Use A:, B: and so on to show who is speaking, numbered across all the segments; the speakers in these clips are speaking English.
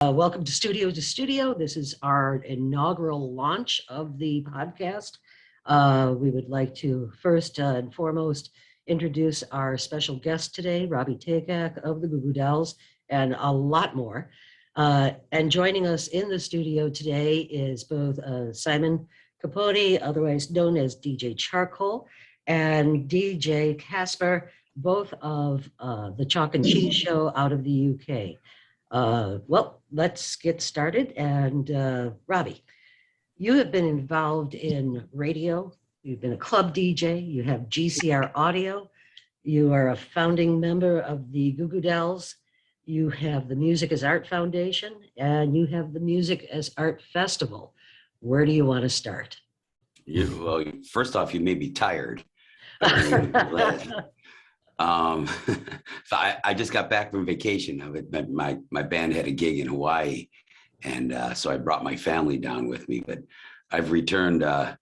A: Welcome to Studio to Studio. This is our inaugural launch of the podcast. We would like to first and foremost introduce our special guest today, Robby Takac of the Goo Goo Dolls, and a lot more. And joining us in the studio today is both Simon Capote, otherwise known as DJ Charcoal, and DJ Casper, both of the Chalk and Cheese Show out of the UK. Well, let's get started. And Robby, you have been involved in radio. You've been a club DJ. You have GCR Audio. You are a founding member of the Goo Goo Dolls. You have the Music as Art Foundation, and you have the Music as Art Festival. Where do you want to start?
B: Well, first off, you made me tired. So I just got back from vacation. My band had a gig in Hawaii, and so I brought my family down with me. But I've returned a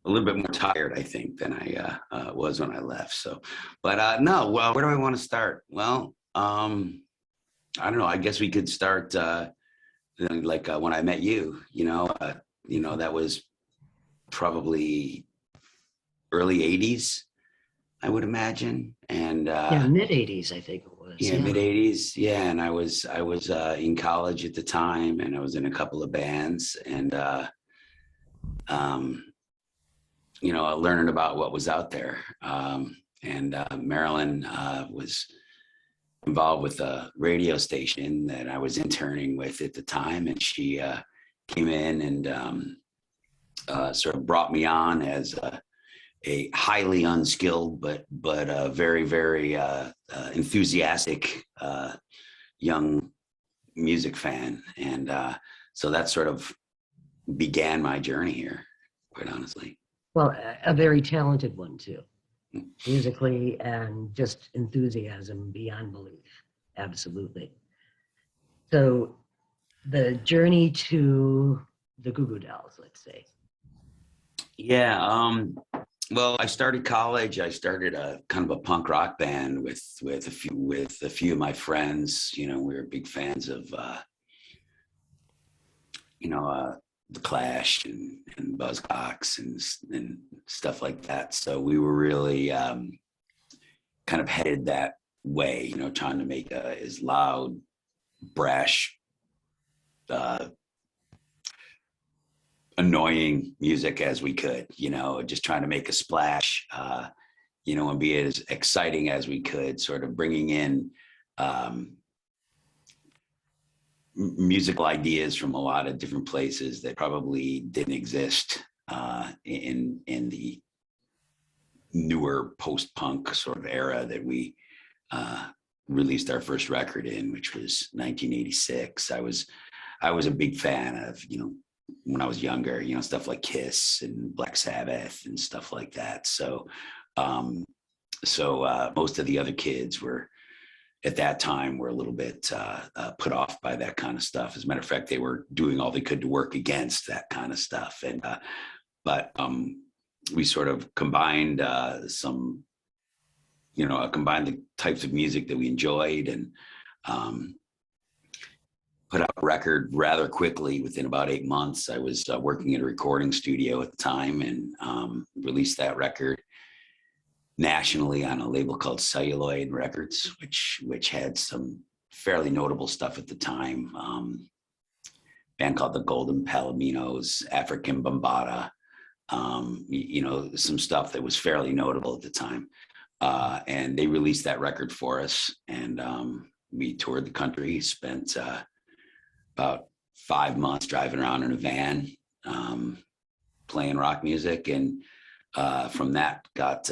B: little bit more tired, I think, than I was when I left. So, but no. Well, where do I want to start? Well, I don't know. I guess we could start like when I met you. That was probably early '80s. I would imagine, and
A: mid '80s, I think it was.
B: Yeah, mid '80s. Yeah, and I was in college at the time, and I was in a couple of bands, and learning about what was out there. And Marilyn was involved with a radio station that I was interning with at the time, and she came in and sort of brought me on as a highly unskilled but a very, very enthusiastic young music fan, and so that sort of began my journey here, quite honestly.
A: Well, a very talented one too, musically, and just enthusiasm beyond belief. Absolutely. So the journey to the Goo Goo Dolls, let's say.
B: Yeah. Well, I started college. I started a kind of a punk rock band with a few of my friends. We were big fans of the Clash and Buzzcocks and stuff like that. So we were really kind of headed that way. Trying to make as loud, brash, annoying music as we could, just trying to make a splash, and be as exciting as we could, sort of bringing in musical ideas from a lot of different places that probably didn't exist in the newer post-punk sort of era that we released our first record in, which was 1986. I was a big fan of, when I was younger, stuff like Kiss and Black Sabbath and stuff like that. So most of the other kids were, at that time, were a little bit put off by that kind of stuff. As a matter of fact, they were doing all they could to work against that kind of stuff. And but we sort of combined combined the types of music that we enjoyed, and put out a record rather quickly. Within about 8 months. I was working in a recording studio at the time, and released that record nationally on a label called Celluloid Records, which had some fairly notable stuff at the time. Band called the Golden Palominos, African Bambata, some stuff that was fairly notable at the time. And they released that record for us, and we toured the country, spent about 5 months driving around in a van, playing rock music. And from that got,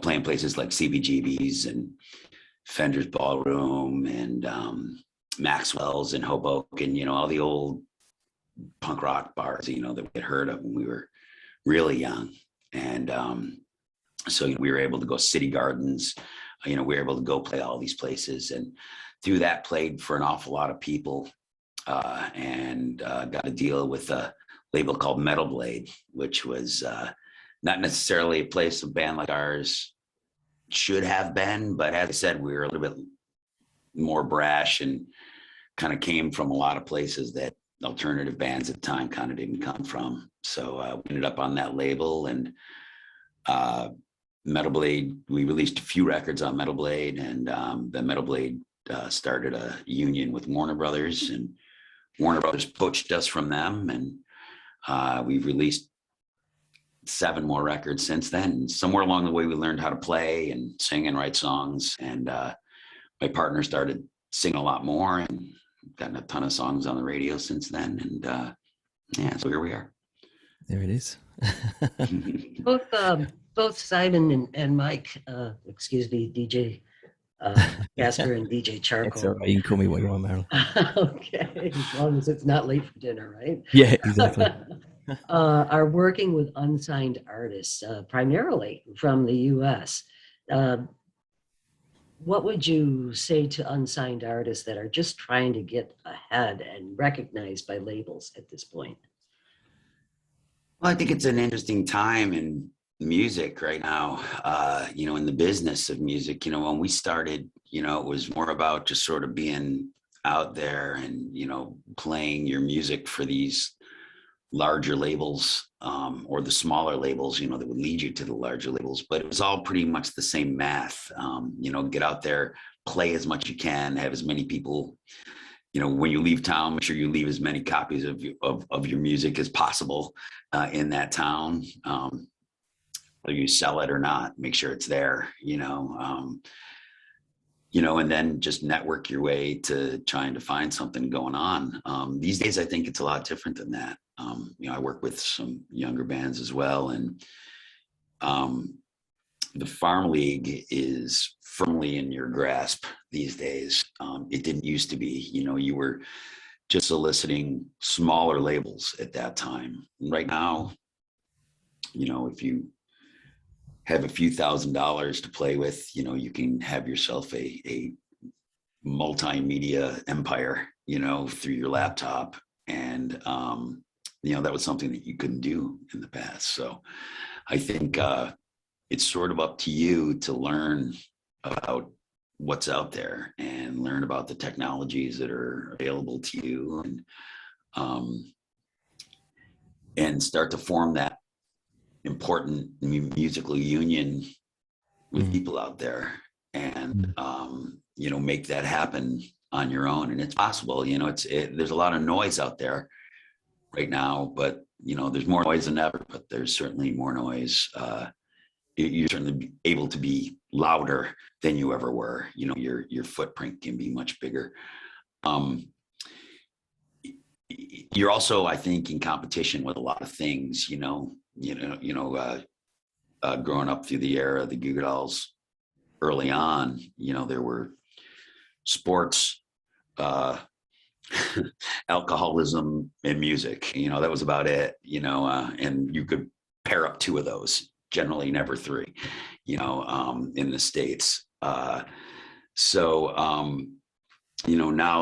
B: playing places like CBGB's and Fender's Ballroom and Maxwell's in Hoboken, all the old punk rock bars, that we had heard of when we were really young. And so we were able to go City Gardens, we were able to go play all these places, and through that played for an awful lot of people. And got a deal with a label called Metal Blade, which was not necessarily a place a band like ours should have been, but as I said, we were a little bit more brash and kind of came from a lot of places that alternative bands at the time kind of didn't come from. So we ended up on that label, and Metal Blade, we released a few records on Metal Blade, and the Metal Blade started a union with Warner Brothers, and Warner Brothers poached us from them, and we've released 7 more records since then. And somewhere along the way, we learned how to play and sing and write songs, and my partner started singing a lot more, and gotten a ton of songs on the radio since then. And yeah, so here we are.
C: There it is.
A: Both Simon and Mike, excuse me, DJ Casper and DJ Charcoal.
C: It's all right. You can call me what you want, Meryl.
A: Okay, as long as it's not late for dinner, right?
C: Yeah, exactly.
A: Are working with unsigned artists, primarily from the U.S. What would you say to unsigned artists that are just trying to get ahead and recognized by labels at this point?
B: Well, I think it's an interesting time in music right now, in the business of music. When we started, it was more about just sort of being out there and, playing your music for these larger labels, or the smaller labels, that would lead you to the larger labels. But it was all pretty much the same math. Get out there, play as much as you can, have as many people, when you leave town, make sure you leave as many copies of your music as possible in that town. Whether you sell it or not, make sure it's there, and then just network your way to trying to find something going on. These days, I think it's a lot different than that. I work with some younger bands as well, and the Farm League is firmly in your grasp these days. It didn't used to be. You were just soliciting smaller labels at that time. Right now, if you have a few $1,000s to play with, you can have yourself a multimedia empire, through your laptop. And, that was something that you couldn't do in the past. So I think it's sort of up to you to learn about what's out there and learn about the technologies that are available to you, and start to form that important musical union with people out there, and make that happen on your own. And it's possible. There's a lot of noise out there right now, but there's more noise than ever. But there's certainly more noise. You're certainly able to be louder than you ever were. Your footprint can be much bigger. You're also, I think, in competition with a lot of things. Growing up through the era of the Goo Goo Dolls, early on, there were sports, alcoholism, and music. That was about it. And you could pair up 2 of those. Generally never 3, in the States. Now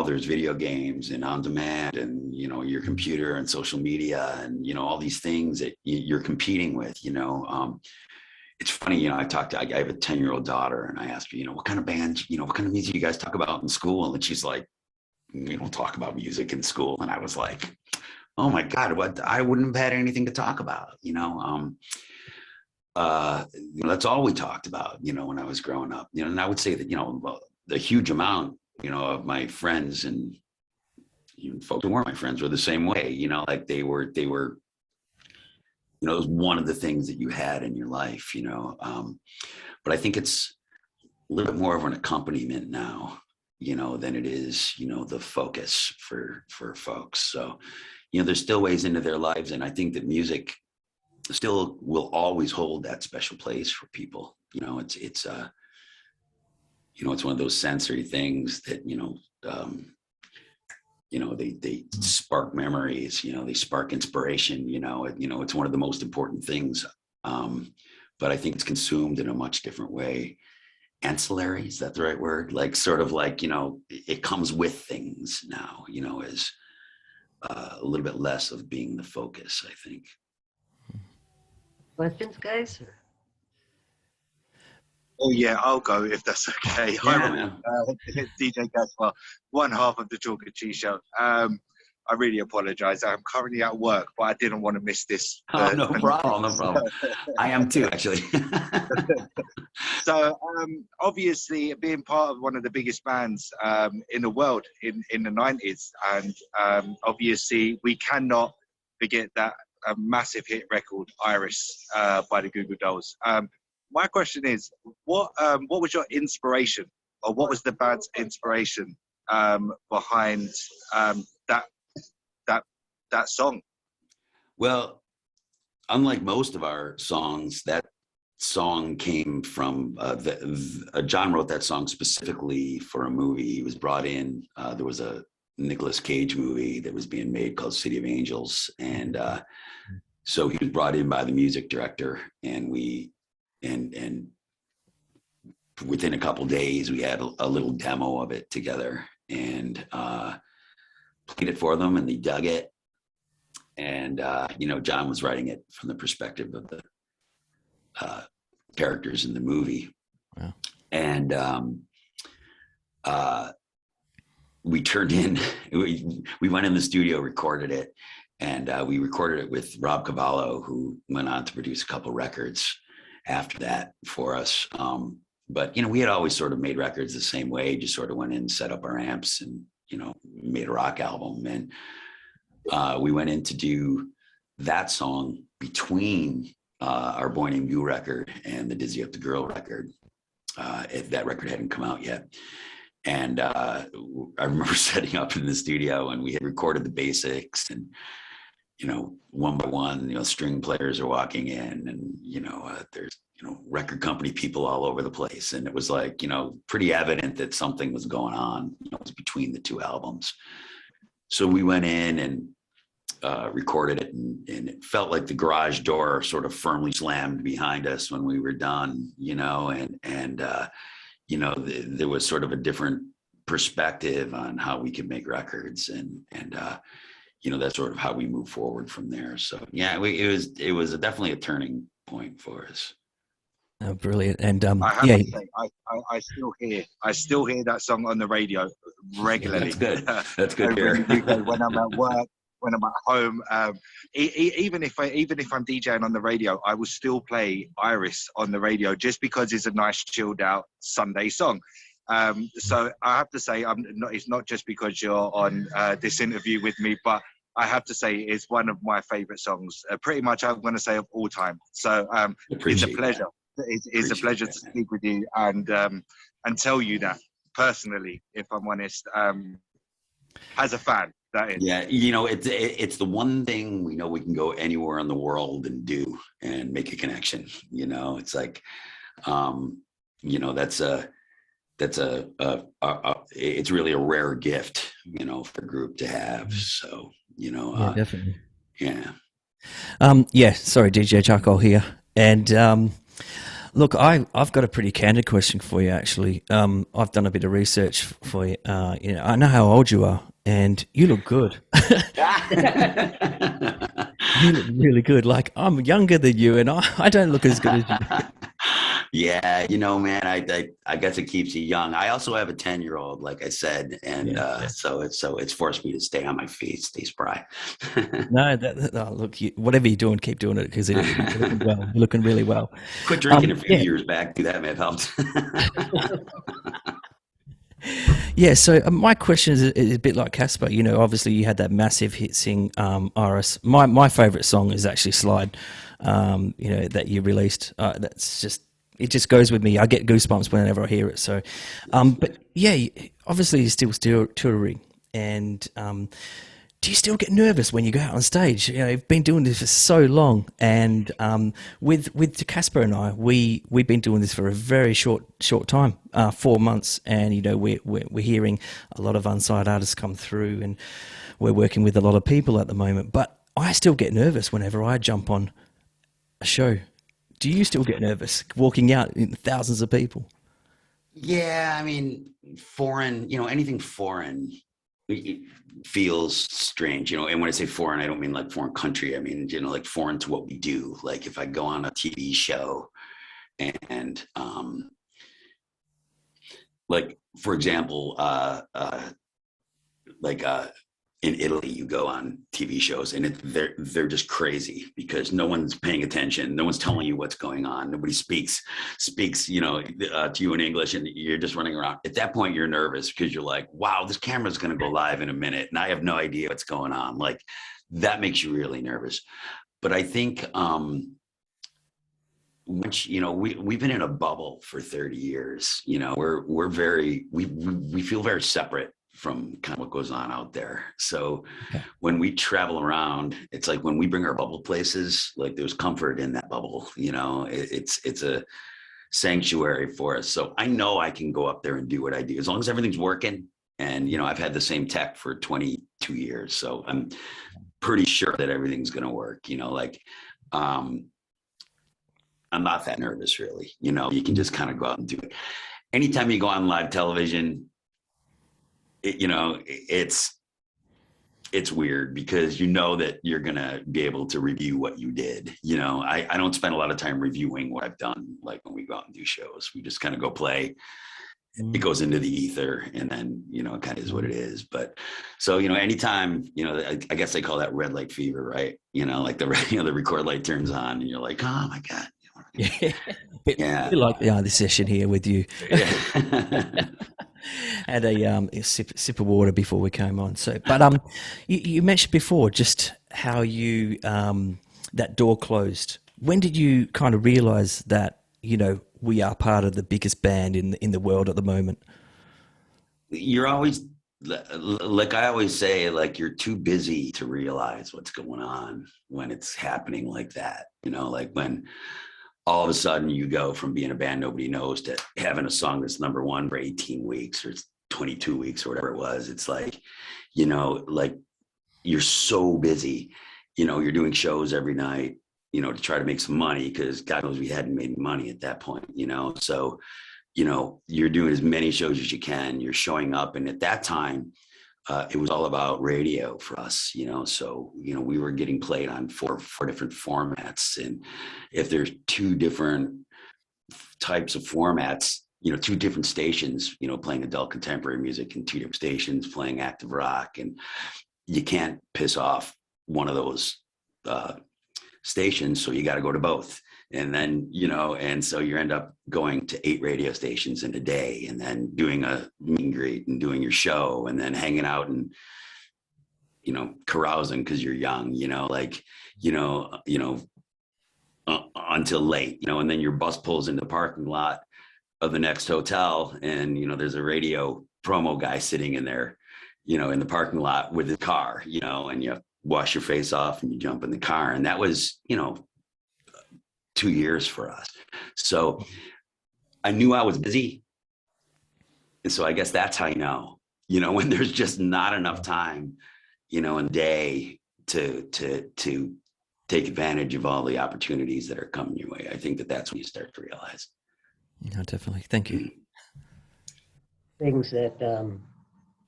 B: there's video games and on demand, and, your computer and social media, and, all these things that you're competing with. It's funny, I have a 10-year-old daughter, and I asked her, what kind of band, what kind of music you guys talk about in school? And she's like, we don't talk about music in school. And I was like, oh my God, I wouldn't have had anything to talk about, that's all we talked about, when I was growing up, and I would say that, the huge amount, of my friends and even folks who weren't my friends were the same way, like they were, it was one of the things that you had in your life, but I think it's a little bit more of an accompaniment now, than it is, the focus for folks. So, there's still ways into their lives. And I think that music still will always hold that special place for people. It's one of those sensory things that, they spark memories, they spark inspiration, it's one of the most important things. But I think it's consumed in a much different way. Ancillary, is that the right word? Like sort of like, it comes with things now, is a little bit less of being the focus, I think.
A: Questions, guys?
D: Oh yeah, I'll go if that's okay.
B: Yeah,
D: Hi, Robby.
B: man.
D: DJ Gaspar, one half of the Chalk and Cheese Show. I really apologise. I'm currently at work, but I didn't want to miss this.
B: Oh, no problem, no problem. I am too, actually.
D: So obviously, being part of one of the biggest bands in the world in the 90s, and obviously we cannot forget that massive hit record, Iris, by the Goo Goo Dolls. My question is, what was your inspiration, or what was the band's inspiration behind that that song?
B: Well, unlike most of our songs, that song came from John wrote that song specifically for a movie. He was brought in. There was a Nicolas Cage movie that was being made called City of Angels, and so he was brought in by the music director, and and within a couple days we had a little demo of it together, and played it for them, and they dug it. And John was writing it from the perspective of the characters in the movie.
C: Wow.
B: And we turned in, we went in the studio, recorded it, and we recorded it with Rob Cavallo, who went on to produce a couple records after that for us. But we had always sort of made records the same way, just sort of went in, set up our amps, and made a rock album. And we went in to do that song between our Boy Named Goo record and the Dizzy Up the Girl record. If that record hadn't come out yet. And I remember setting up in the studio, and we had recorded the basics, and one by one, string players are walking in, and there's record company people all over the place, and it was like pretty evident that something was going on. It was between the two albums. So we went in and recorded it, and it felt like the garage door sort of firmly slammed behind us when we were done, and there was sort of a different perspective on how we could make records, and that's sort of how we move forward from there. So yeah, it was definitely a turning point for us.
C: Oh, brilliant. And
D: I have to say, I still hear that song on the radio regularly.
B: That's good. That's good to hear.
D: When I'm at work, when I'm at home, even if I'm DJing on the radio, I will still play Iris on the radio just because it's a nice chilled out Sunday song. So I have to say, it's not just because you're on this interview with me, but I have to say it's one of my favorite songs, pretty much I'm going to say of all time. So it's a pleasure. It's a pleasure to speak with you and tell you that personally, if I'm honest, as a fan. That is. Yeah,
B: it's the one thing we know we can go anywhere in the world and do and make a connection. It's like, it's really a rare gift, for a group to have. So,
C: yeah, definitely.
B: Yeah.
C: Sorry, DJ Charcoal here. And look, I've got a pretty candid question for you, actually. I've done a bit of research for you. I know how old you are, and you look good. You look really good. Like, I'm younger than you, and I don't look as good as you.
B: Yeah, man, I guess it keeps you young. I also have a 10-year-old, like I said, and so it's forced me to stay on my feet, stay spry.
C: No, look, whatever you're doing, keep doing it, because you're looking well. You're looking really well.
B: Quit drinking a few years back. That may have helped.
C: Yeah, so my question is a bit like Casper. Obviously you had that massive hit sing, Iris. My favorite song is actually Slide, that you released. It just goes with me. I get goosebumps whenever I hear it. So, but yeah, obviously you're still touring, and do you still get nervous when you go out on stage? You've been doing this for so long, and with Casper and I, we've been doing this for a very short time, 4 months, and we're hearing a lot of unsigned artists come through, and we're working with a lot of people at the moment. But I still get nervous whenever I jump on a show. Do you still get nervous walking out in thousands of people? Yeah,
B: I mean, foreign, anything foreign, it feels strange, and when I say foreign, I don't mean like foreign country. I mean, like foreign to what we do. Like if I go on a TV show and, like for example, like in Italy, you go on TV shows and they're just crazy because no one's paying attention. No one's telling you what's going on. Nobody speaks, to you in English, and you're just running around. At that point, you're nervous because you're like, wow, this camera's going to go live in a minute and I have no idea what's going on. Like that makes you really nervous. But I think, once, we've been in a bubble for 30 years, we feel very separate from kind of what goes on out there. So when we travel around, it's like when we bring our bubble places, like there's comfort in that bubble, it's a sanctuary for us. So I know I can go up there and do what I do as long as everything's working. And, I've had the same tech for 22 years. So I'm pretty sure that everything's going to work, I'm not that nervous really, you can just kind of go out and do it. Anytime you go on live television, it's weird because that you're going to be able to review what you did. I don't spend a lot of time reviewing what I've done. Like when we go out and do shows, we just kind of go play. It goes into the ether and then, it kind of is what it is. But so, anytime, I guess they call that red light fever, right? Like the record light turns on and you're like, oh my God.
C: Yeah. Like this session here with you. Had a sip of water before we came on. So, but you mentioned before just how you that door closed. When did you kind of realize that we are part of the biggest band in the world at the moment?
B: You're always, like I always say, like you're too busy to realize what's going on when it's happening like that. Like when all of a sudden you go from being a band nobody knows to having a song that's number one for 18 weeks or 22 weeks or whatever it was. It's like, like you're so busy, you're doing shows every night, to try to make some money because God knows we hadn't made money at that point, so, you're doing as many shows as you can, you're showing up. And at that time, it was all about radio for us, so, we were getting played on four different formats. And if there's two different types of formats, two different stations, playing adult contemporary music and two different stations playing active rock, and you can't piss off one of those stations. So you got to go to both. And then, and so you end up going to 8 radio stations in a day and then doing a meet and greet and doing your show and then hanging out and, carousing because you're young, until late, and then your bus pulls into the parking lot of the next hotel and, there's a radio promo guy sitting in there, in the parking lot with his car, and you wash your face off and you jump in the car. And that was, 2 years for us. So I knew I was busy. And so I guess that's how when there's just not enough time, in the day to take advantage of all the opportunities that are coming your way. I think that's when you start to realize.
C: No, definitely. Thank you.
A: Things that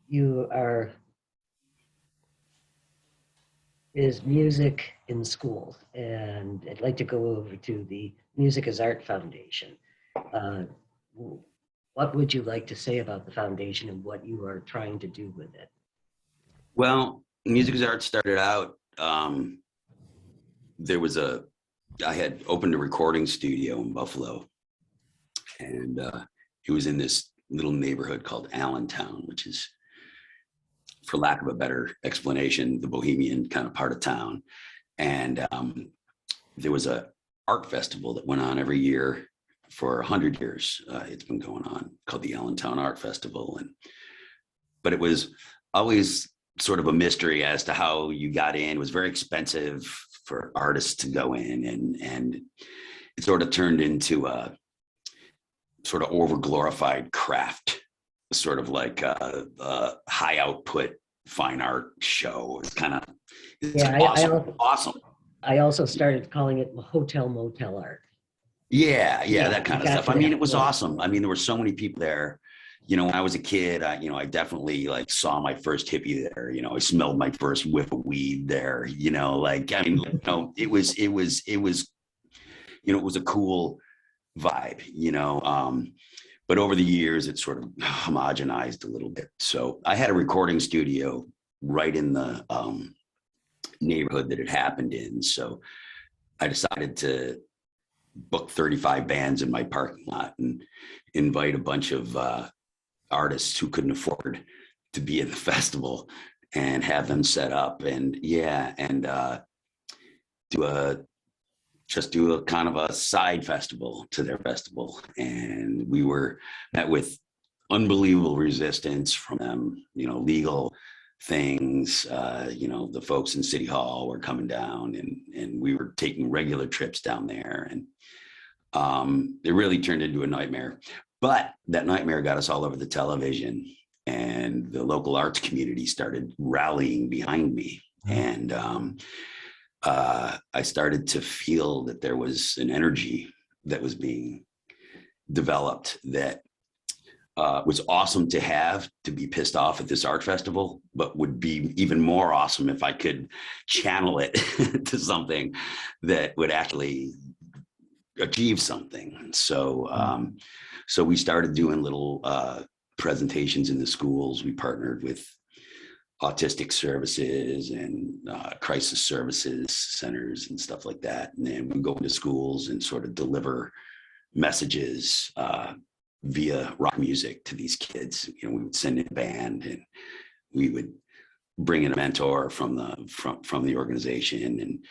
A: you are is music in school, and I'd like to go over to the Music as Art Foundation. What would you like to say about the foundation and what you are trying to do with it?
B: Well, Music as Art started out, I had opened a recording studio in Buffalo, and it was in this little neighborhood called Allentown, which is, for lack of a better explanation, the bohemian kind of part of town. And there was a art festival that went on every year for 100 years. It's been going on, called the Allentown Art Festival. But it was always sort of a mystery as to how you got in. It was very expensive for artists to go in, and it sort of turned into a sort of overglorified craft, sort of like a high output fine art show. It's kind of awesome.
A: I also started calling it hotel motel art.
B: Yeah, that kind of stuff. I mean, it was awesome. I mean, there were so many people there. When I was a kid, I definitely saw my first hippie there. I smelled my first whiff of weed there. It was a cool vibe. but over the years, it sort of homogenized a little bit. So I had a recording studio right in the neighborhood that it happened in. So I decided to book 35 bands in my parking lot and invite a bunch of artists who couldn't afford to be in the festival and have them set up and do a kind of a side festival to their festival. And we were met with unbelievable resistance from them, legal things. The folks in City Hall were coming down and we were taking regular trips down there. And it really turned into a nightmare. But that nightmare got us all over the television, and the local arts community started rallying behind me. And I started to feel that there was an energy that was being developed that was awesome to have, to be pissed off at this art festival, but would be even more awesome if I could channel it to something that would actually achieve something. So we started doing little presentations in the schools. We partnered with autistic services and crisis services centers and stuff like that. And then we go into schools and sort of deliver messages via rock music to these kids. We would send in a band, and we would bring in a mentor from the organization, and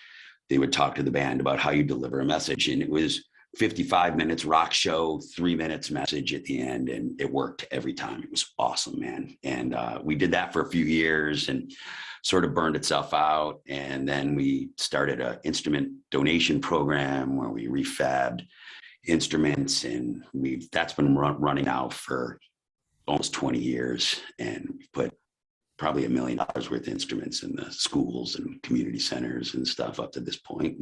B: they would talk to the band about how you deliver a message. And it was 55 minutes rock show, 3 minutes message at the end, and it worked every time. It was awesome, man. And we did that for a few years and sort of burned itself out. And then we started an instrument donation program where we refabbed instruments, and that's been running now for almost 20 years. And we put probably $1 million worth of instruments in the schools and community centers and stuff up to this point.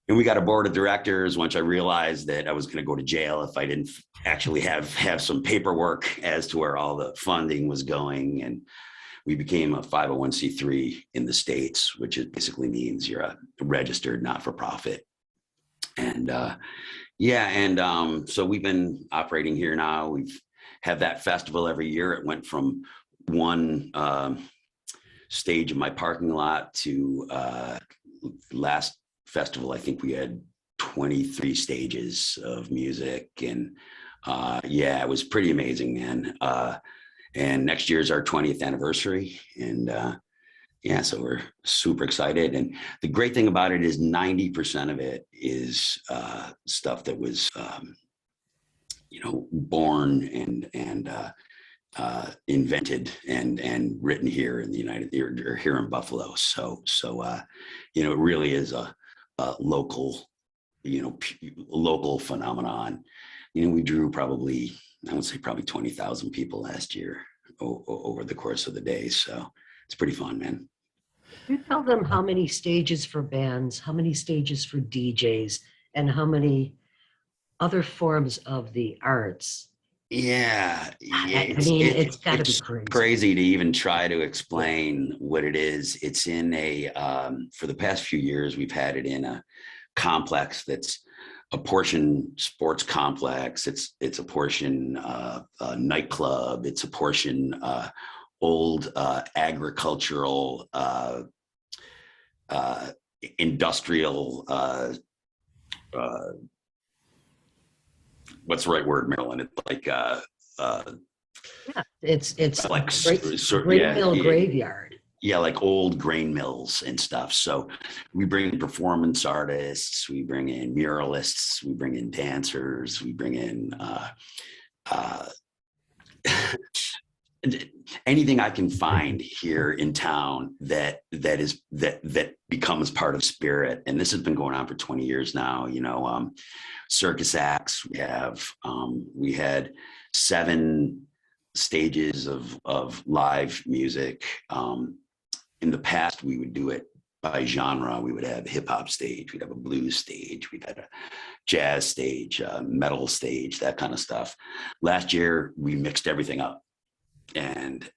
B: And we got a board of directors once I realized that I was going to go to jail if I didn't actually have some paperwork as to where all the funding was going. And we became a 501c3 in the States, which basically means you're a registered not-for-profit. And so we've been operating here now. We've had that festival every year. It went from one stage in my parking lot to last festival, I think we had 23 stages of music, and it was pretty amazing, man. And next year's our 20th anniversary, and so we're super excited. And the great thing about it is 90% of it is stuff that was born and invented and written here in the here in Buffalo. So it really is a local, local phenomenon. We drew probably 20,000 people last year over the course of the day. So it's pretty fun, man.
A: You tell them how many stages for bands, how many stages for DJs, and how many other forms of the arts.
B: Yeah,
A: it's got to be
B: crazy to even try to explain what it is. It's in for the past few years, we've had it in a complex that's a portion sports complex. It's a portion nightclub. It's a portion old agricultural industrial. What's the right word, Marilyn? It's like
A: it's
B: like
A: grain mill graveyard.
B: Yeah, like old grain mills and stuff. So we bring in performance artists, we bring in muralists, we bring in dancers, we bring in anything I can find here in town that becomes part of spirit. And this has been going on for 20 years now. Circus acts. We had 7 stages of live music. In the past, we would do it by genre. We would have a hip hop stage, we'd have a blues stage, we'd have a jazz stage, metal stage, that kind of stuff. Last year, we mixed everything up, and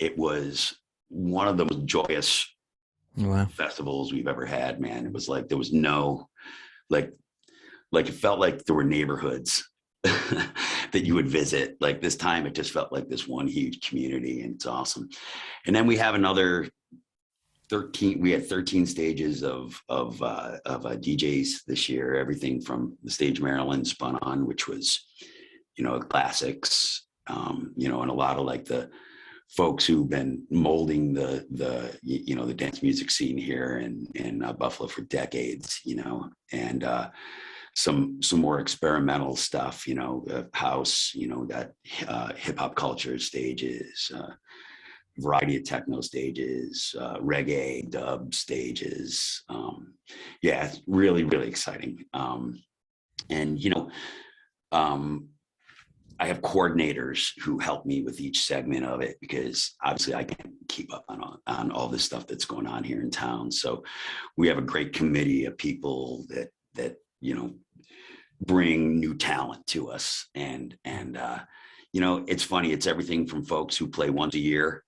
B: it was one of the most joyous festivals we've ever had, man. It was like there was no, like it felt like there were neighborhoods that you would visit. Like this time, it just felt like this one huge community, and it's awesome. And then we have another 13. We had 13 stages of DJs this year. Everything from the stage Maryland spun on, which was, classics, and a lot of like the folks who've been molding the dance music scene here in Buffalo for decades, and some more experimental stuff, house, got hip hop culture stages, variety of techno stages, reggae, dub stages. It's really, really exciting. And, I have coordinators who help me with each segment of it, because obviously I can't keep up on all this stuff that's going on here in town. So we have a great committee of people that bring new talent to us. And it's funny. It's everything from folks who play once a year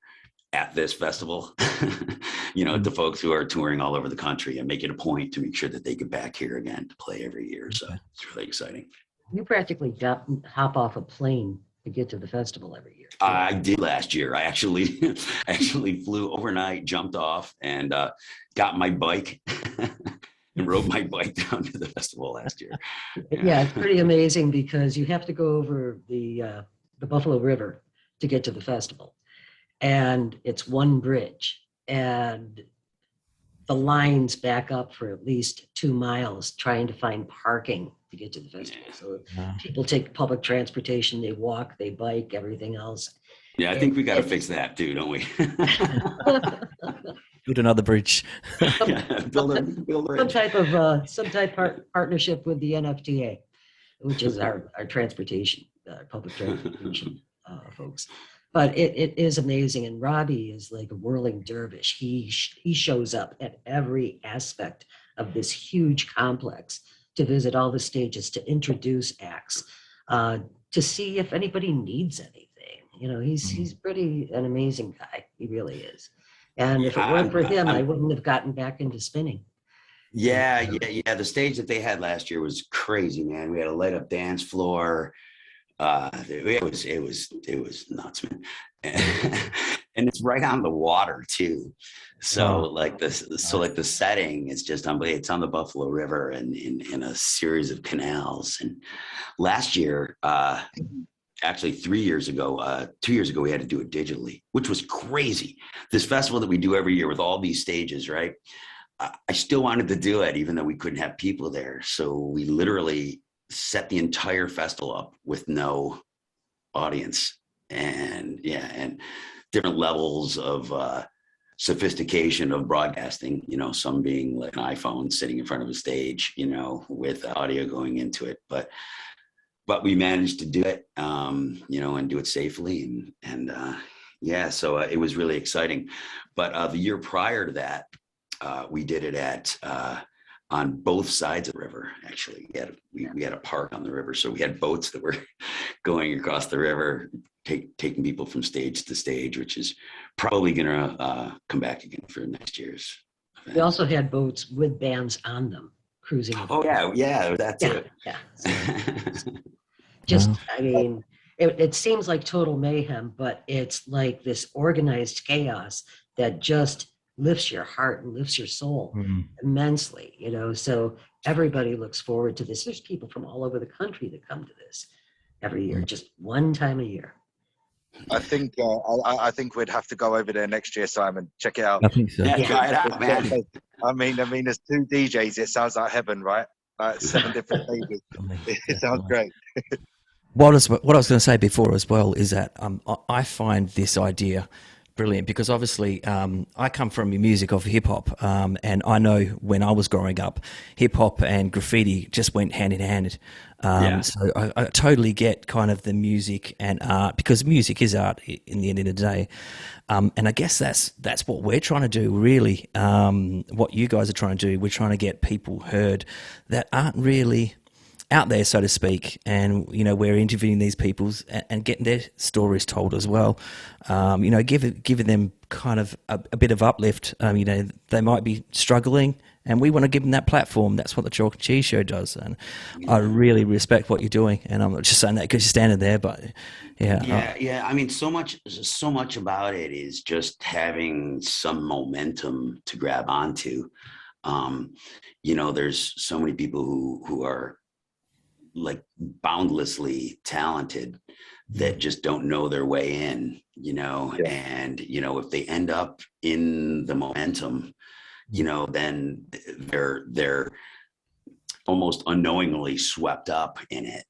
B: at this festival, to folks who are touring all over the country and make it a point to make sure that they get back here again to play every year. So it's really exciting.
A: You practically hop off a plane to get to the festival every year.
B: I did last year. I actually flew overnight, jumped off, and got my bike and rode my bike down to the festival last year.
A: Yeah, it's pretty amazing because you have to go over the Buffalo River to get to the festival, and it's one bridge, and the lines back up for at least 2 miles trying to find parking to get to the festival. So people take public transportation, they walk, they bike, everything else.
B: Yeah, I think we got to fix that too, don't we?
C: Build another bridge.
B: Build a
A: some type of partnership with the NFTA, which is our transportation, public transportation folks. But it is amazing, and Robby is like a whirling dervish. He shows up at every aspect of this huge complex to visit all the stages, to introduce acts, to see if anybody needs anything. He's pretty an amazing guy. He really is. And if it weren't for him, I wouldn't have gotten back into spinning.
B: Yeah. The stage that they had last year was crazy, man. We had a light up dance floor. It was nuts, man. And it's right on the water too. So the setting is just unbelievable. It's on the Buffalo River and in a series of canals. And last year, actually 2 years ago, we had to do it digitally, which was crazy. This festival that we do every year with all these stages, right? I still wanted to do it, even though we couldn't have people there. So we literally set the entire festival up with no audience, and different levels of sophistication of broadcasting, some being like an iPhone sitting in front of a stage, with audio going into it. But we managed to do it, and do it safely. So it was really exciting. But the year prior to that, we did it on both sides of the river. Actually, we had a park on the river, so we had boats that were going across the river, taking people from stage to stage, which is probably going to come back again for next year's event.
A: We also had boats with bands on them cruising.
B: That's it.
A: Yeah. It seems like total mayhem, but it's like this organized chaos that just lifts your heart and lifts your soul immensely, so everybody looks forward to this. There's people from all over the country that come to this every year, just one time a year.
D: I think we'd have to go over there next year, Simon. Check it out.
C: I think so.
B: Yeah, try it out, man.
D: I mean, there's 2 DJs. It sounds like heaven, right? Like 7 different stages. It sounds great.
C: What I was going to say before as well is that I find this idea brilliant, because obviously I come from the music of hip hop, and I know when I was growing up, hip hop and graffiti just went hand in hand. So I totally get kind of the music and art, because music is art in the end of the day. And I guess that's what we're trying to do, really. What you guys are trying to do, we're trying to get people heard that aren't really out there, so to speak, and we're interviewing these people and getting their stories told as well. Giving them kind of a bit of uplift. They might be struggling and we want to give them that platform. That's what the Chalk and Cheese Show does, and I really respect what you're doing. And I'm not just saying that because you're standing there, but
B: yeah. I mean, so much about it is just having some momentum to grab onto. There's so many people who are like boundlessly talented that just don't know their way in, and, if they end up in the momentum, then they're almost unknowingly swept up in it,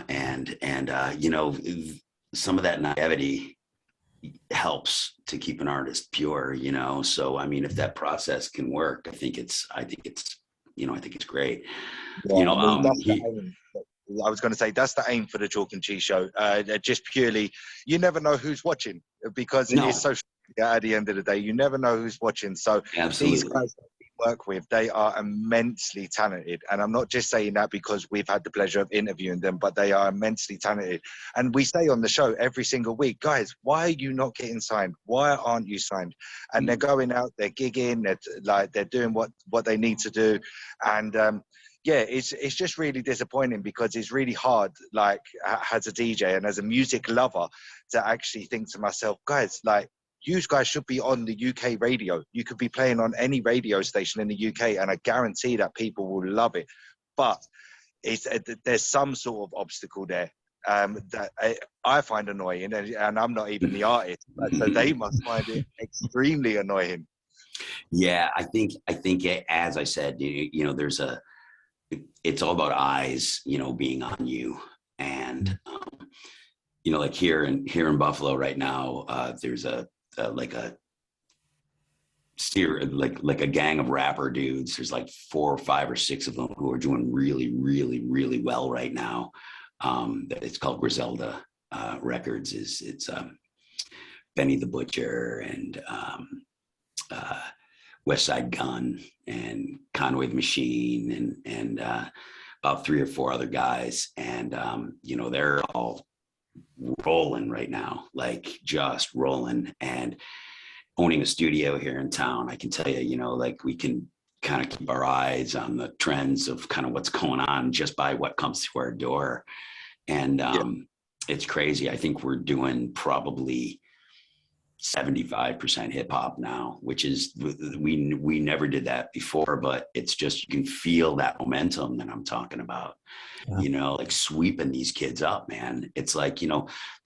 B: and some of that naivety helps to keep an artist pure, so I mean, if that process can work, I think it's great.
D: Yeah, that's the aim. I was going to say that's the aim for the Chalk and Cheese Show. Just purely, you never know who's watching because it is social media at the end of the day. You never know who's watching. So
B: Absolutely.
D: These guys that we work with, they are immensely talented. And I'm not just saying that because we've had the pleasure of interviewing them, but they are immensely talented. And we say on the show every single week, guys, why are you not getting signed? Why aren't you signed? And they're going out, they're gigging, they're doing what they need to do. And yeah, it's just really disappointing because it's really hard, like as a DJ and as a music lover, to actually think to myself, guys, like you guys should be on the UK radio. You could be playing on any radio station in the UK, and I guarantee that people will love it. But there's some sort of obstacle there that I find annoying, and I'm not even the artist, so they must find it extremely annoying.
B: Yeah, I think as I said, it's all about eyes, being on you. And, like here in Buffalo right now, there's a gang of rapper dudes. There's like 4 or 5 or 6 of them who are doing really, really, really well right now. It's called Griselda Records. It's Benny the Butcher and West Side Gun and Conway the Machine and about 3 or 4 other guys. And, they're all rolling right now, like just rolling, and owning a studio here in town. I can tell you, like we can kind of keep our eyes on the trends of kind of what's going on just by what comes through our door. And it's crazy. I think we're doing probably 75% hip hop now, which is, we never did that before, but it's just, you can feel that momentum that I'm talking about, like sweeping these kids up, man. It's like,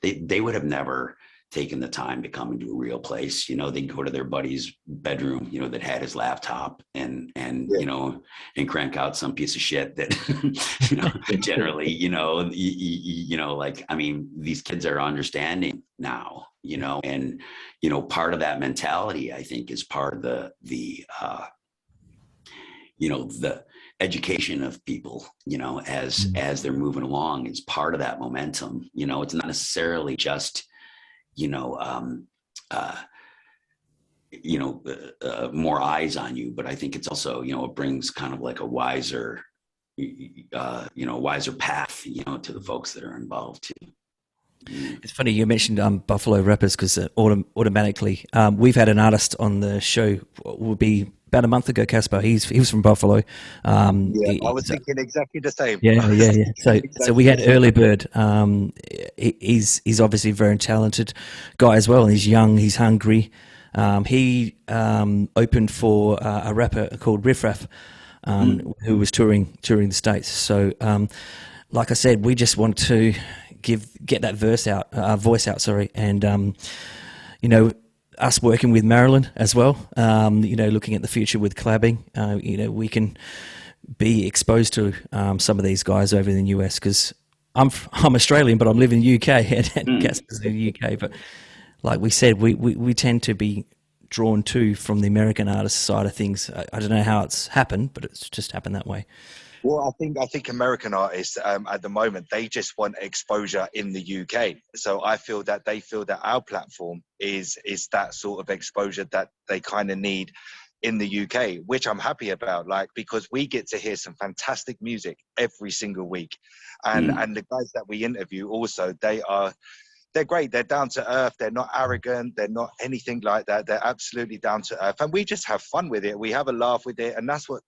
B: they would have never taken the time to come into a real place. They'd go to their buddy's bedroom, that had his laptop and crank out some piece of shit that, generally, like, I mean, these kids are understanding now, and, part of that mentality, I think, is part of the education of people, as they're moving along, is part of that momentum. It's not necessarily just, more eyes on you, but I think it's also, it brings kind of like a wiser path, to the folks that are involved too.
C: It's funny you mentioned Buffalo rappers, because automatically we've had an artist on the show, would be about a month ago, Casper. He was from Buffalo.
D: I was thinking exactly the same.
C: Yeah. So we had Early Bird. He's obviously a very talented guy as well, and he's young, he's hungry. He opened for a rapper called Riff Raff, who was touring the States. So, like I said, we just want to get that voice out, and us working with Marilyn as well, looking at the future with collabing, we can be exposed to some of these guys over in the US, because I'm Australian, but I'm living in the UK, and Casper's in the UK. But like we said, we tend to be drawn to from the American artist side of things. I don't know how it's happened, but it's just happened that way.
D: Well, I think American artists at the moment, they just want exposure in the UK. So I feel that they feel that our platform is that sort of exposure that they kind of need in the UK, which I'm happy about, like, because we get to hear some fantastic music every single week. And the guys that we interview also, they are they're great. They're down to earth. They're not arrogant. They're not anything like that. They're absolutely down to earth, and we just have fun with it. We have a laugh with it, and that's what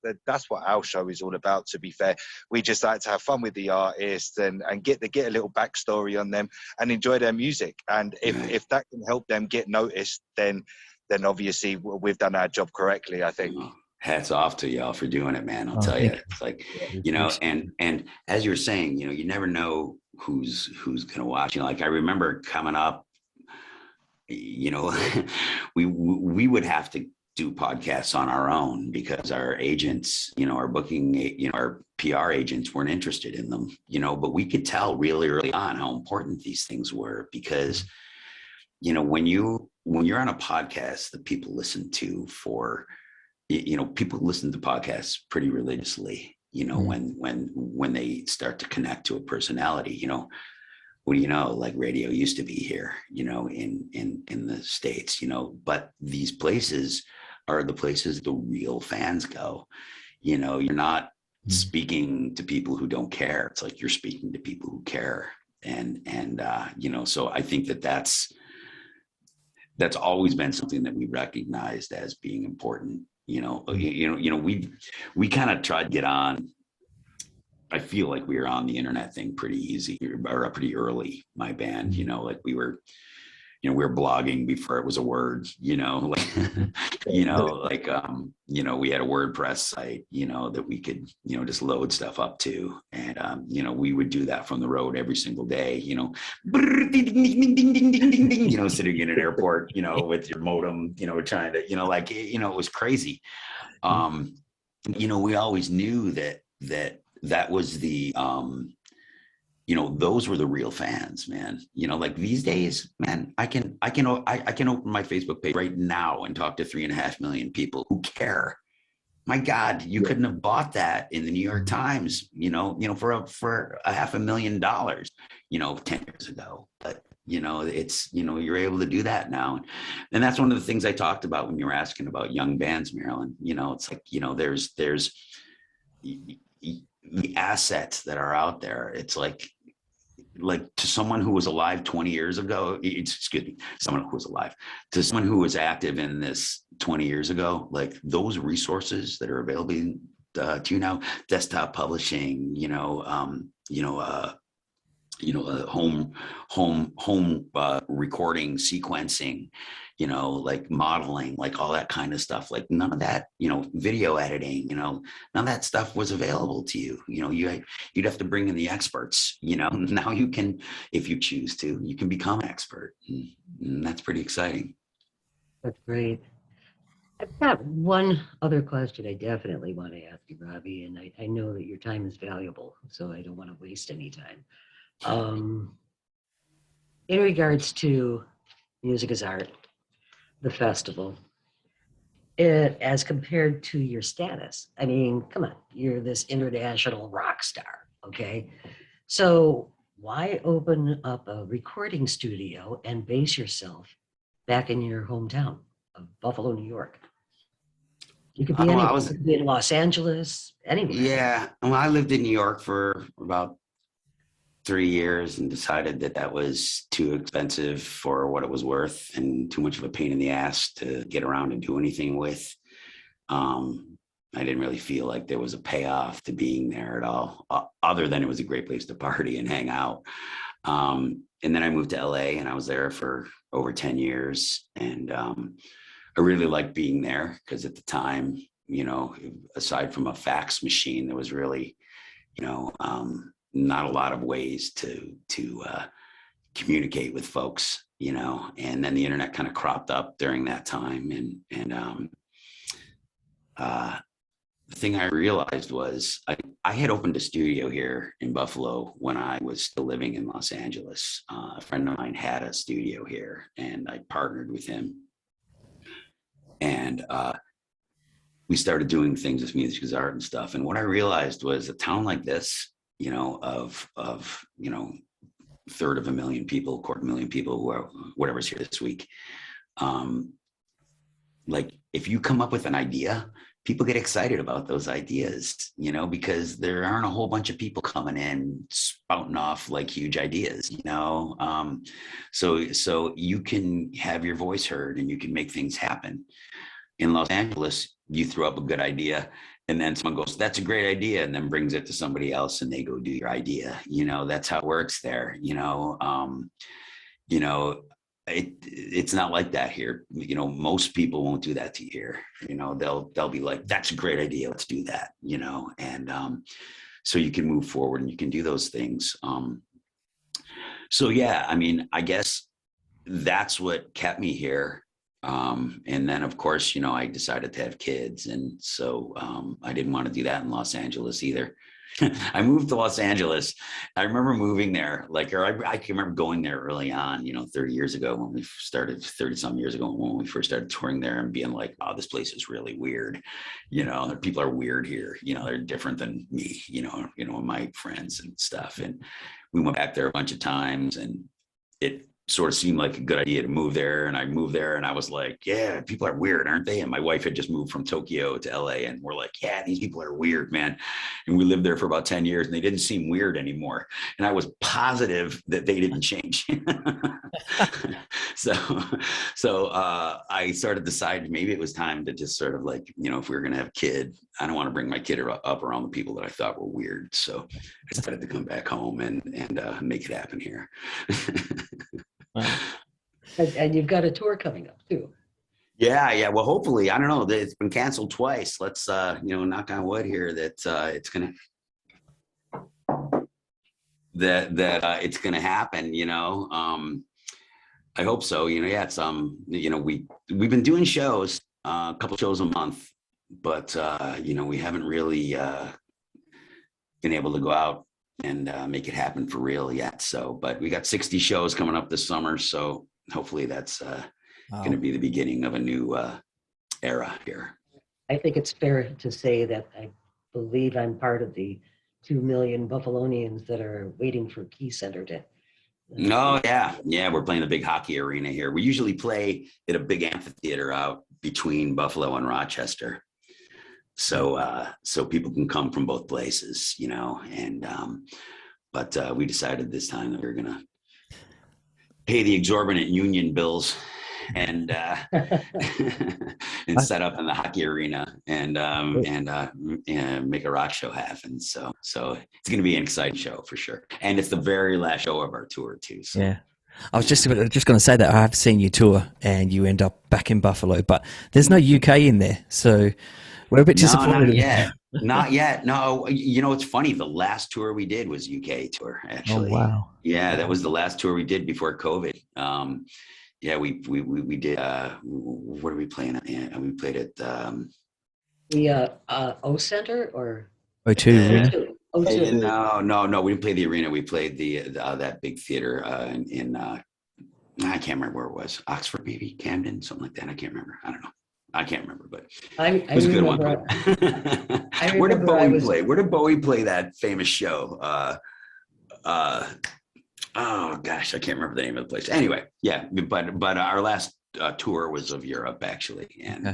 D: our show is all about. To be fair, we just like to have fun with the artists and get a little backstory on them and enjoy their music. And if that can help them get noticed, then obviously we've done our job correctly, I think.
B: Hats off to y'all for doing it, man. I'll tell you, it's like, you know, and as you're saying, you know, you never know who's gonna watch. You know, like I remember coming up, you know, we would have to do podcasts on our own because our agents, you know, our booking, you know, our PR agents weren't interested in them, you know, but we could tell really early on how important these things were because, you know, when you're on a podcast that people listen to for, you know, people listen to podcasts pretty religiously, you know, when they start to connect to a personality, you know, what do you know, like radio used to be here, you know, in the States, you know, but these places are the places the real fans go. You know, you're not speaking to people who don't care. It's like you're speaking to people who care. And you know, so I think that's always been something that we recognized as being important. You know, we kind of tried to get on. I feel like we were on the internet thing pretty easy or pretty early. My band, you know, like we were blogging before it was a word. You know, like you know, we had a WordPress site, you know, that we could, you know, just load stuff up to, and you know, we would do that from the road every single day. You know, you know, sitting in an airport, you know, with your modem, you know, trying to, you know, like, you know, it was crazy. You know, we always knew that was the, you know, those were the real fans, man. You know, like these days, man, I can open my Facebook page right now and talk to 3.5 million people who care. My God, you couldn't have bought that in the New York Times, you know, for $500,000, you know, 10 years ago. But, you know, it's, you know, you're able to do that now. And that's one of the things I talked about when you were asking about young bands, Marilyn. You know, it's like, you know, there's the assets that are out there. It's like to someone who was alive 20 years ago, someone who was alive, to someone who was active in this 20 years ago, like those resources that are available to you now, desktop publishing, home recording, sequencing, you know, like modeling, like all that kind of stuff. Like none of that, you know, video editing, you know, none of that stuff was available to you. You know, you'd have to bring in the experts, you know. Now you can, if you choose to, you can become an expert. And that's pretty exciting.
A: That's great. I've got one other question I definitely want to ask you, Robby, and I know that your time is valuable, so I don't want to waste any time. In regards to Music is Art, the festival, as compared to your status, I mean, come on, you're this international rock star, okay? So why open up a recording studio and base yourself back in your hometown of Buffalo, New York? You could be anywhere. You could be in Los Angeles, anywhere.
B: Yeah, well, I lived in New York for about 3 years and decided that was too expensive for what it was worth and too much of a pain in the ass to get around and do anything with. I didn't really feel like there was a payoff to being there at all, other than it was a great place to party and hang out. And then I moved to LA and I was there for over 10 years. And I really liked being there because at the time, you know, aside from a fax machine, there was really, you know, not a lot of ways to communicate with folks, you know. And then the internet kind of cropped up during that time, and the thing I realized was I had opened a studio here in Buffalo when I was still living in Los Angeles. A friend of mine had a studio here, and I partnered with him, and we started doing things with Music is Art and stuff. And what I realized was a town like this, you know, of you know, 1/3 of a million people, 250,000 people, who are whatever's here this week. Like if you come up with an idea, people get excited about those ideas, because there aren't a whole bunch of people coming in spouting off like huge ideas. So you can have your voice heard and you can make things happen. In Los Angeles, you throw up a good idea and then someone goes, that's a great idea, and then brings it to somebody else and they go do your idea. That's how it works there. It's not like that here. Most people won't do that to you here. They'll be like, that's a great idea, let's do that. And so you can move forward and you can do those things. So yeah, I guess that's what kept me here. And then of course, I decided to have kids, and so I didn't want to do that in Los Angeles either. I moved to Los Angeles. I remember moving there, I can remember going there early on, 30 years ago when we started, 30 some years ago when we first started touring there, and being like, oh, this place is really weird. People are weird here. They're different than me, my friends and stuff. And we went back there a bunch of times, and it sort of seemed like a good idea to move there. And I moved there and I was like, yeah, people are weird, aren't they? And my wife had just moved from Tokyo to LA, and we're like, yeah, these people are weird, man. And we lived there for about 10 years and they didn't seem weird anymore. And I was positive that they didn't change. So I started deciding maybe it was time to just sort of if we were going to have a kid, I don't want to bring my kid up around the people that I thought were weird. So I decided to come back home and make it happen here.
C: Wow.
A: And you've got a tour coming up too.
B: Yeah. Well, hopefully, I don't know. It's been canceled twice. Let's, knock on wood here that it's gonna it's gonna happen. I hope so. Yeah, it's we've been doing shows, a couple shows a month, but we haven't really been able to go out and make it happen for real yet. So, but we got 60 shows coming up this summer. So hopefully that's going to be the beginning of a new era here.
A: I think it's fair to say that I believe I'm part of the 2 million Buffalonians that are waiting for Key Center to.
B: Oh yeah. We're playing the big hockey arena here. We usually play at a big amphitheater out between Buffalo and Rochester. So people can come from both places, but we decided this time that we were going to pay the exorbitant union bills and and set up in the hockey arena and make a rock show happen. So it's going to be an exciting show for sure. And it's the very last show of our tour too. So. Yeah.
C: I was just going to say that I have seen you tour and you end up back in Buffalo, but there's no UK in there. So we're a bit disappointed.
B: Not yet. Not yet. No, it's funny. The last tour we did was UK tour, actually.
C: Oh, wow.
B: Yeah, that was the last tour we did before COVID. We did. What are we playing at? We played at
A: the O Center or
C: O2.
A: O2.
B: No. We didn't play the arena. We played the that big theater in I can't remember where it was. Oxford, maybe Camden, something like that. I can't remember. I don't know. I can't rember, but it was a good one. Where did Bowie play? Where did Bowie play that famous show? Oh gosh, I can't remember the name of the place. Anyway, yeah, but our last tour was of Europe actually, and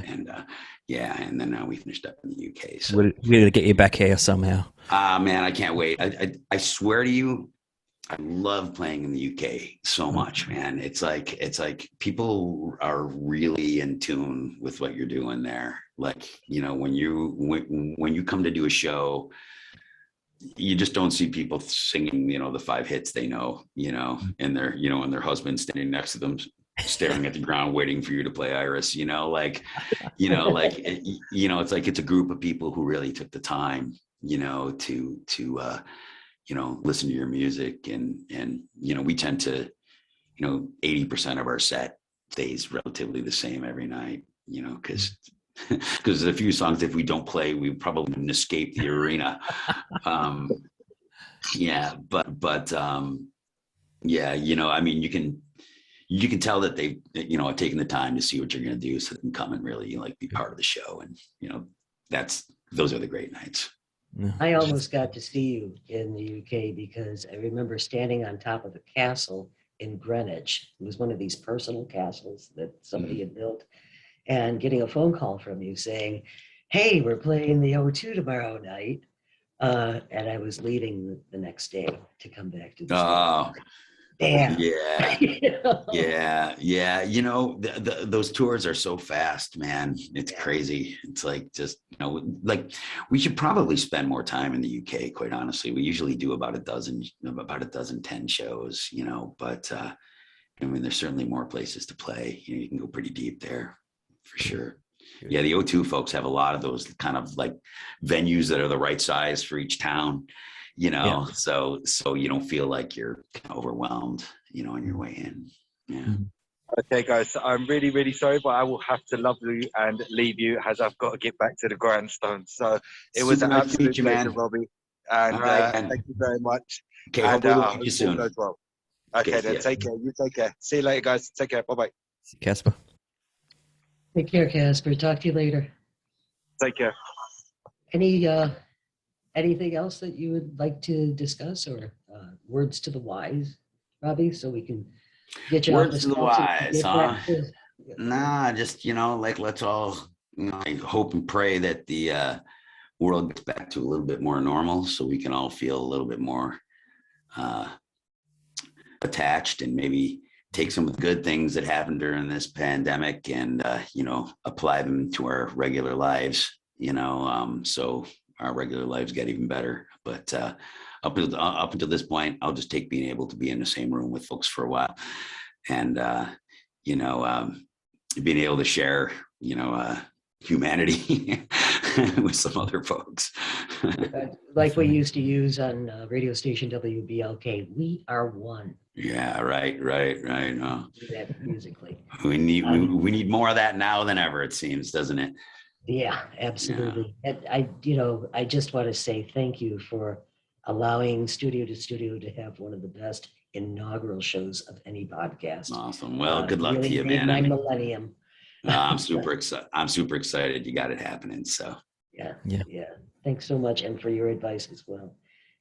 B: then we finished up in the UK. So
C: we're gonna get you back here somehow.
B: Man, I can't wait. I swear to you, I love playing in the UK so much, man. It's like people are really in tune with what you're doing there. Like, when you come to do a show, you just don't see people singing, the 5 hits they know, and their husband standing next to them, staring at the ground, waiting for you to play Iris, it's like, it's a group of people who really took the time, to listen to your music and we tend to, 80% of our set stays relatively the same every night, because there's a few songs if we don't play, we probably wouldn't escape the arena. You can tell that they, are taking the time to see what you're going to do so they can come and really be part of the show. And, those are the great nights.
A: I almost got to see you in the UK because I remember standing on top of a castle in Greenwich. It was one of these personal castles that somebody had built, and getting a phone call from you saying, hey, we're playing the O2 tomorrow night. And I was leaving the next day to come back to the
B: Oh,
A: States. Damn.
B: yeah.
A: You know?
B: Yeah. You know, those tours are so fast, man. It's
A: Yeah.
B: crazy. It's like just, you know, like we should probably spend more time in the UK, quite honestly. We usually do about a dozen, 10 shows, you know, but I mean, there's certainly more places to play. You know, you can go pretty deep there for sure. Yeah, the O2 folks have a lot of those kind of like venues that are the right size for each town, you know, so you don't feel like you're overwhelmed, you know, on your way in. Yeah.
C: Mm-hmm.
D: Okay, guys, so I'm really, really sorry, but I will have to love you and leave you as I've got to get back to the grindstone. So it was
B: Super
D: an
B: nice to meet
D: absolute
B: you,
D: pleasure,
B: man.
D: Robbie. And
B: All right, man.
D: thank you very much.
B: Okay,
D: And
B: hopefully
D: I
B: we'll
D: hope
B: see you
D: all
B: soon.
D: goes well. Okay,
B: Okay,
D: then
B: yeah.
D: take care. You take care. See you later, guys. Take care. Bye-bye.
C: Casper.
A: Take care, Casper. Talk to you later.
D: Take care.
A: Anything else that you would like to discuss, or words to the wise, Robbie, so we can get you off the
B: Words to the
A: steps and
B: wise,
A: get
B: huh?
A: back to
B: Nah, just, you know, like let's all, you know, I hope and pray that the world gets back to a little bit more normal so we can all feel a little bit more attached and maybe take some of the good things that happened during this pandemic and, you know, apply them to our regular lives, you know, so our regular lives get even better. But up until this point, I'll just take being able to be in the same room with folks for a while and, you know, being able to share, you know, humanity with some other folks.
A: like we used to use on radio station WBLK. We are one.
B: Yeah, right.
A: Do that musically.
B: We need more of that now than ever, it seems, doesn't it?
A: Yeah, absolutely. And I just want to say thank you for allowing Studio to Studio to have one of the best inaugural shows of any podcast.
B: Awesome. Well, good luck
A: really
B: to you,
A: made
B: man.
A: my millennium.
B: I'm super excited. I'm super excited. You got it happening. So
A: Yeah.
C: Yeah.
A: Thanks so much, and for your advice as well.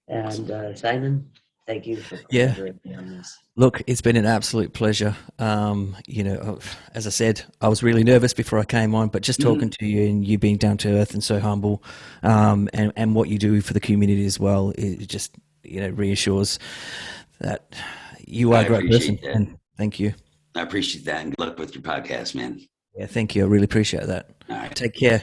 A: And Simon, thank you for
C: Yeah.
A: collaborating on this.
C: Look, it's been an absolute pleasure. You know, as I said, I was really nervous before I came on, but just talking to you and you being down to earth and so humble, and what you do for the community as well, it just, you know, reassures that you are a great person.
B: that.
C: And thank you.
B: I appreciate that, and good luck with your podcast, man.
C: Yeah, thank you. I really appreciate that.
B: All right.
C: Take care.